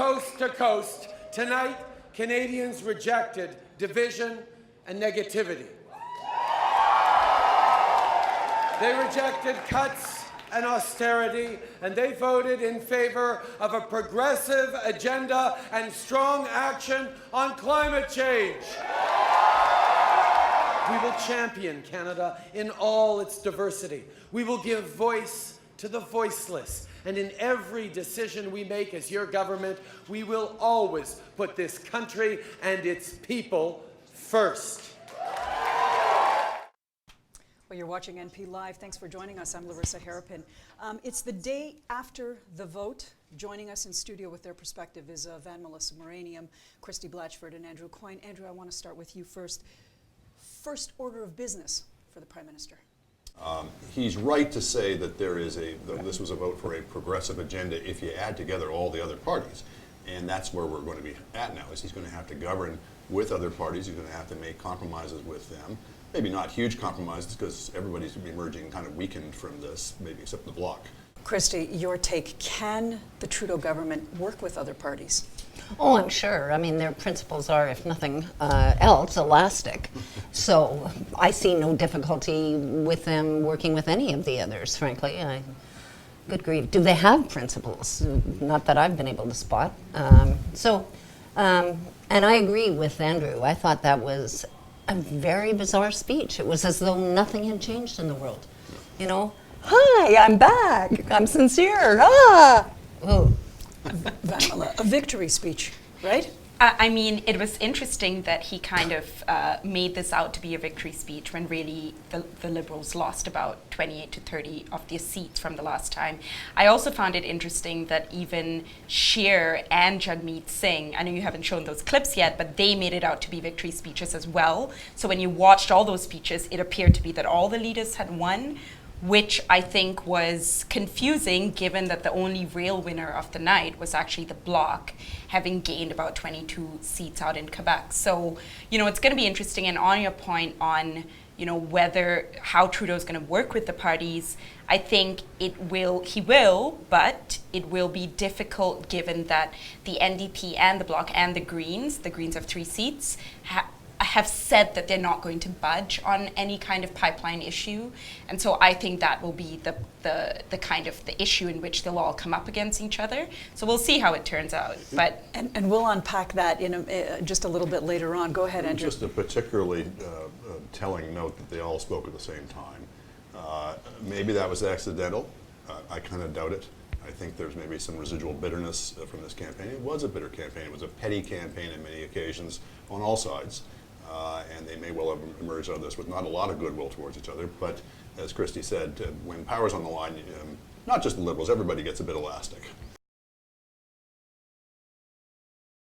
coast to coast, tonight, Canadians rejected division and negativity. They rejected cuts and austerity, and they voted in favor of a progressive agenda and strong action on climate change. We will champion Canada in all its diversity. We will give voice to the voiceless. And in every decision we make as your government, we will always put this country and its people first. Well, you're watching NP Live. Thanks for joining us. I'm Larissa Harrapin. It's the day after the vote. Joining us in studio with their perspective is Van Melissa Moranium, Christy Blatchford, and Andrew Coyne. Andrew, I want to start with you first. First order of business for the Prime Minister. He's right to say that this was a vote for a progressive agenda if you add together all the other parties. And that's where we're going to be at now, is he's going to have to govern with other parties. He's going to have to make compromises with them. Maybe not huge compromises, because everybody's emerging kind of weakened from this, maybe except the Bloc. Christy, your take. Can the Trudeau government work with other parties? Oh, I'm sure. I mean, their principles are, if nothing else, elastic. So I see no difficulty with them working with any of the others, frankly. Good grief. Do they have principles? Not that I've been able to spot. And I agree with Andrew. I thought that was a very bizarre speech. It was as though nothing had changed in the world. You know, hi, I'm back. I'm sincere. Oh. A victory speech, right? I mean, it was interesting that he kind of made this out to be a victory speech when really the Liberals lost about 28 to 30 of their seats from the last time. I also found it interesting that even Scheer and Jagmeet Singh, I know you haven't shown those clips yet, but they made it out to be victory speeches as well. So when you watched all those speeches, it appeared to be that all the leaders had won, which I think was confusing given that the only real winner of the night was actually the Bloc, having gained about 22 seats out in Quebec. So, you know, it's going to be interesting. And on your point on, you know, how Trudeau's going to work with the parties, I think he will, but it will be difficult given that the NDP and the Bloc and the Greens have 3 seats, have said that they're not going to budge on any kind of pipeline issue. And so I think that will be the kind of the issue in which they'll all come up against each other. So we'll see how it turns out. But and we'll unpack that in just a little bit later on. Go ahead, Andrew. Just a particularly telling note that they all spoke at the same time. Maybe that was accidental. I kind of doubt it. I think there's maybe some residual bitterness from this campaign. It was a bitter campaign. It was a petty campaign on many occasions on all sides. And they may well have emerged out of this with not a lot of goodwill towards each other. But as Christy said, when power's on the line, not just the Liberals, everybody gets a bit elastic.